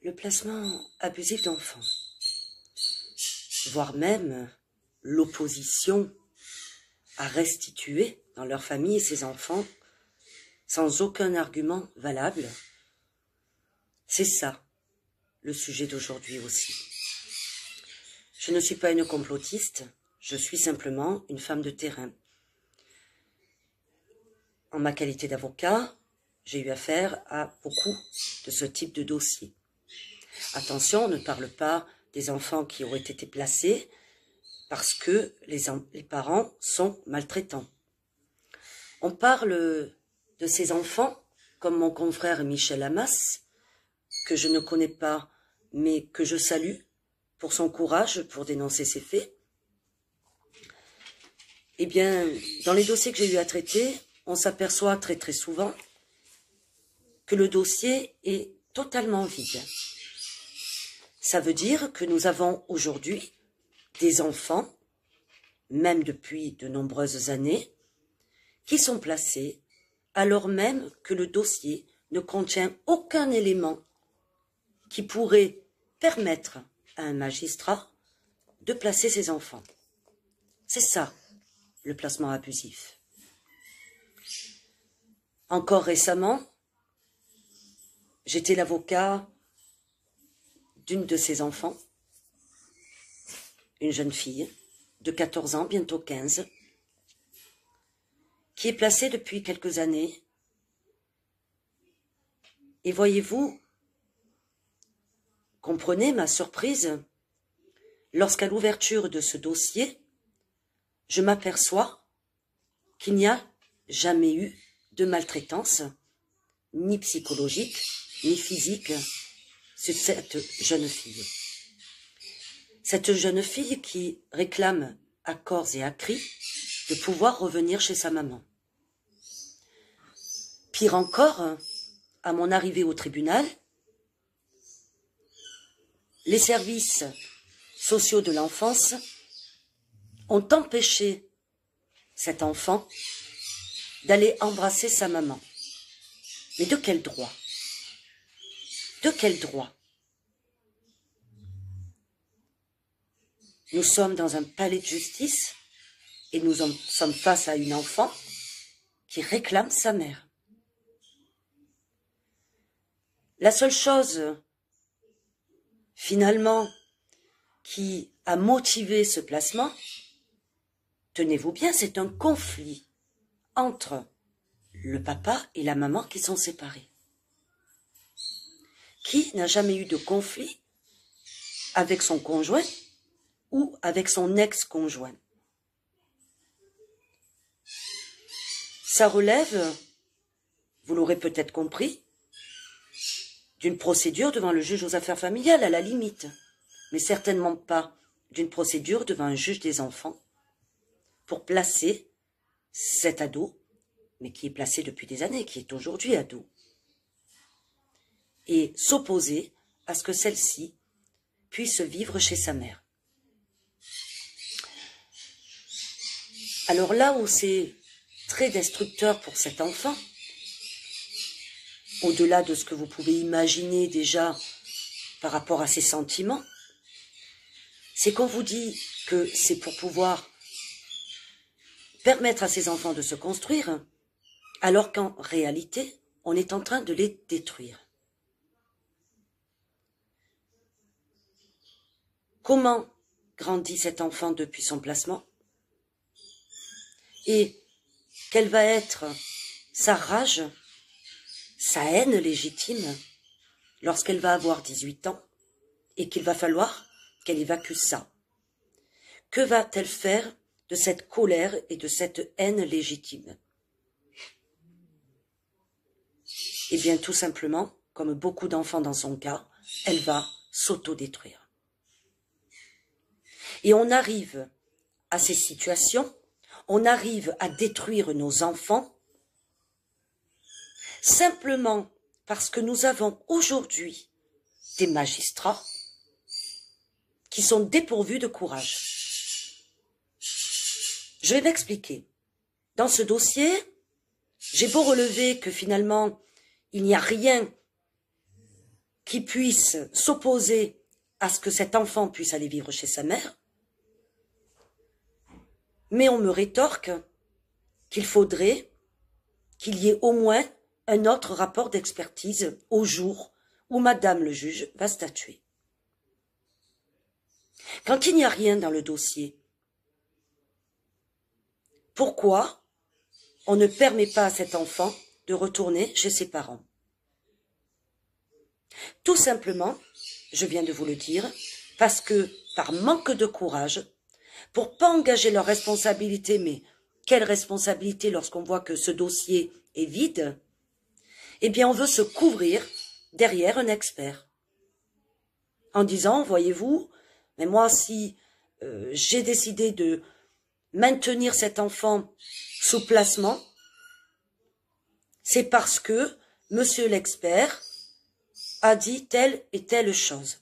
Le placement abusif d'enfants, voire même l'opposition à restituer dans leur famille ses enfants sans aucun argument valable, c'est ça le sujet d'aujourd'hui aussi. Je ne suis pas une complotiste, je suis simplement une femme de terrain. En ma qualité d'avocat, j'ai eu affaire à beaucoup de ce type de dossier. Attention, on ne parle pas des enfants qui auraient été placés parce que les parents sont maltraitants. On parle de ces enfants, comme mon confrère Michel Amas, que je ne connais pas, mais que je salue pour son courage pour dénoncer ces faits. Eh bien, dans les dossiers que j'ai eu à traiter, on s'aperçoit très très souvent que le dossier est totalement vide. Ça veut dire que nous avons aujourd'hui des enfants, même depuis de nombreuses années, qui sont placés alors même que le dossier ne contient aucun élément qui pourrait permettre à un magistrat de placer ses enfants. C'est ça, le placement abusif. Encore récemment, j'étais l'avocat d'une de ses enfants, une jeune fille de 14 ans, bientôt 15, qui est placée depuis quelques années. Et voyez-vous, comprenez ma surprise, lorsqu'à l'ouverture de ce dossier, je m'aperçois qu'il n'y a jamais eu de maltraitance, ni psychologique, ni physique, sur cette jeune fille. Cette jeune fille qui réclame à corps et à cri de pouvoir revenir chez sa maman. Pire encore, à mon arrivée au tribunal, les services sociaux de l'enfance ont empêché cet enfant d'aller embrasser sa maman. Mais de quel droit? De quel droit? Nous sommes dans un palais de justice et nous sommes face à une enfant qui réclame sa mère. La seule chose, finalement, qui a motivé ce placement, tenez-vous bien, c'est un conflit entre le papa et la maman qui sont séparés. Qui n'a jamais eu de conflit avec son conjoint ou avec son ex-conjoint? Ça relève, vous l'aurez peut-être compris, d'une procédure devant le juge aux affaires familiales à la limite, mais certainement pas d'une procédure devant un juge des enfants pour placer cet ado, mais qui est placé depuis des années, qui est aujourd'hui ado, et s'opposer à ce que celle-ci puisse vivre chez sa mère. Alors là où c'est très destructeur pour cet enfant, au-delà de ce que vous pouvez imaginer déjà par rapport à ses sentiments, c'est qu'on vous dit que c'est pour pouvoir permettre à ses enfants de se construire, alors qu'en réalité, on est en train de les détruire. Comment grandit cet enfant depuis son placement? Et quelle va être sa rage, sa haine légitime lorsqu'elle va avoir 18 ans et qu'il va falloir qu'elle évacue ça? Que va-t-elle faire de cette colère et de cette haine légitime? Eh bien, tout simplement, comme beaucoup d'enfants dans son cas, elle va s'autodétruire. Et on arrive à ces situations, on arrive à détruire nos enfants simplement parce que nous avons aujourd'hui des magistrats qui sont dépourvus de courage. Je vais m'expliquer. Dans ce dossier, j'ai beau relever que finalement, il n'y a rien qui puisse s'opposer à ce que cet enfant puisse aller vivre chez sa mère, mais on me rétorque qu'il faudrait qu'il y ait au moins un autre rapport d'expertise au jour où Madame le juge va statuer. Quand il n'y a rien dans le dossier, pourquoi on ne permet pas à cet enfant de retourner chez ses parents? Tout simplement, je viens de vous le dire, parce que par manque de courage, pour pas engager leur responsabilité, mais quelle responsabilité lorsqu'on voit que ce dossier est vide, eh bien on veut se couvrir derrière un expert. En disant, voyez-vous, mais moi si j'ai décidé de maintenir cet enfant sous placement, c'est parce que monsieur l'expert a dit telle et telle chose.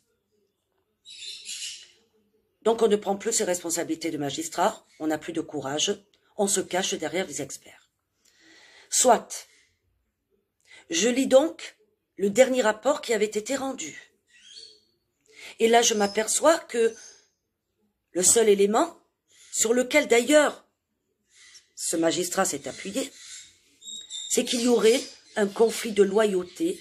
Donc on ne prend plus ses responsabilités de magistrat, on n'a plus de courage, on se cache derrière les experts. Soit. Je lis donc le dernier rapport qui avait été rendu. Et là je m'aperçois que le seul élément sur lequel d'ailleurs ce magistrat s'est appuyé, c'est qu'il y aurait un conflit de loyauté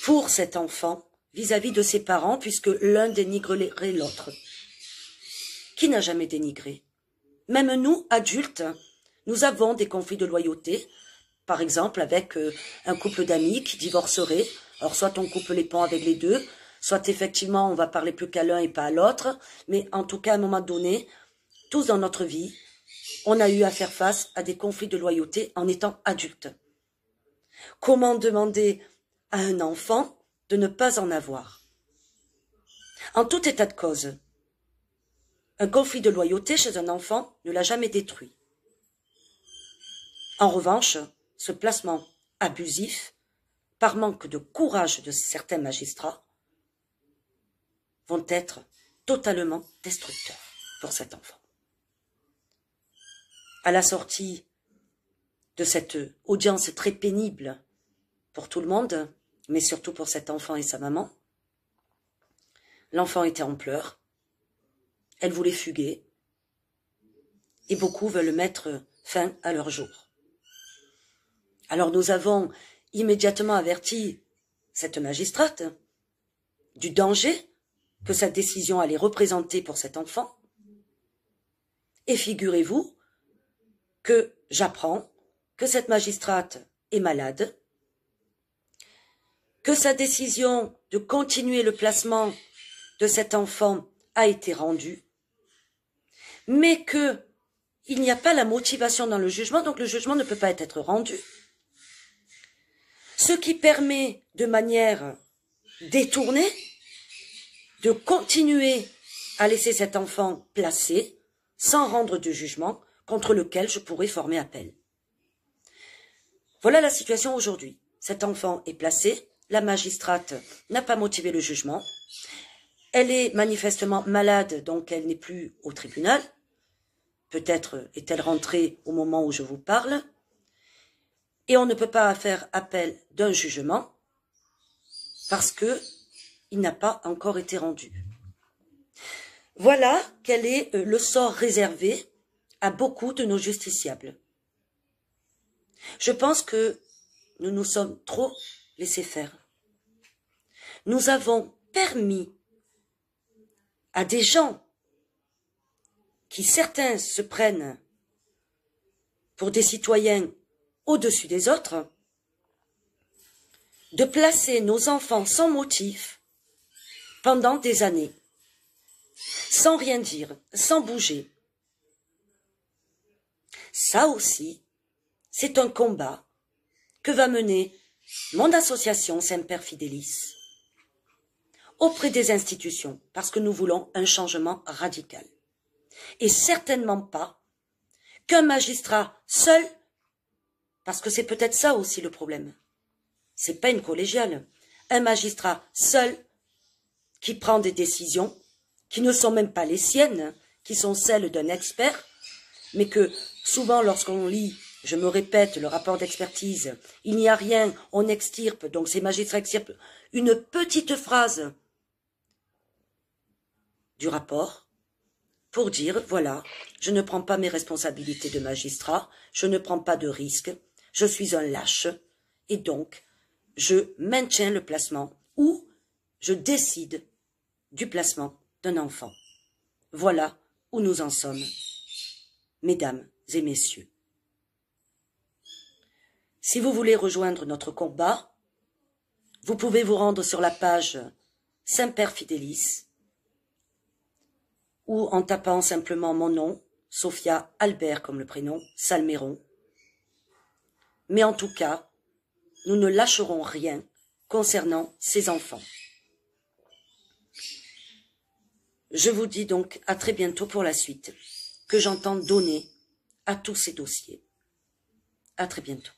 pour cet enfant vis-à-vis de ses parents, puisque l'un dénigrerait l'autre. Qui n'a jamais dénigré? Même nous, adultes, nous avons des conflits de loyauté, par exemple avec un couple d'amis qui divorcerait. Alors soit on coupe les ponts avec les deux, soit effectivement on va parler plus qu'à l'un et pas à l'autre, mais en tout cas à un moment donné, tous dans notre vie, on a eu à faire face à des conflits de loyauté en étant adultes. Comment demander à un enfant de ne pas en avoir? En tout état de cause, un conflit de loyauté chez un enfant ne l'a jamais détruit. En revanche, ce placement abusif, par manque de courage de certains magistrats, vont être totalement destructeurs pour cet enfant. À la sortie de cette audience très pénible pour tout le monde, mais surtout pour cet enfant et sa maman, l'enfant était en pleurs, elle voulait fuguer, et beaucoup veulent mettre fin à leur jour. Alors nous avons immédiatement averti cette magistrate du danger que cette décision allait représenter pour cet enfant, et figurez-vous que j'apprends que cette magistrate est malade, que sa décision de continuer le placement de cet enfant a été rendue, mais qu'il n'y a pas la motivation dans le jugement, donc le jugement ne peut pas être rendu. Ce qui permet de manière détournée de continuer à laisser cet enfant placé sans rendre de jugement contre lequel je pourrais former appel. Voilà la situation aujourd'hui. Cet enfant est placé, la magistrate n'a pas motivé le jugement, elle est manifestement malade, donc elle n'est plus au tribunal, peut-être est-elle rentrée au moment où je vous parle, et on ne peut pas faire appel d'un jugement parce qu'il n'a pas encore été rendu. Voilà quel est le sort réservé à beaucoup de nos justiciables. Je pense que nous nous sommes trop laissés faire. Nous avons permis à des gens qui certains se prennent pour des citoyens au-dessus des autres, de placer nos enfants sans motif pendant des années, sans rien dire, sans bouger. Ça aussi, c'est un combat que va mener mon association Semper Fidelis auprès des institutions, parce que nous voulons un changement radical. Et certainement pas qu'un magistrat seul, parce que c'est peut-être ça aussi le problème, c'est pas une collégiale, un magistrat seul qui prend des décisions qui ne sont même pas les siennes, qui sont celles d'un expert, mais que souvent lorsqu'on lit je me répète, le rapport d'expertise, il n'y a rien, on extirpe, donc ces magistrats extirpent une petite phrase du rapport pour dire, voilà, je ne prends pas mes responsabilités de magistrat, je ne prends pas de risque, je suis un lâche, et donc, je maintiens le placement ou je décide du placement d'un enfant. Voilà où nous en sommes, mesdames et messieurs. Si vous voulez rejoindre notre combat, vous pouvez vous rendre sur la page Saint-Père Fidélis ou en tapant simplement mon nom, Sophia Albert comme le prénom, Salméron. Mais en tout cas, nous ne lâcherons rien concernant ces enfants. Je vous dis donc à très bientôt pour la suite, que j'entends donner à tous ces dossiers. À très bientôt.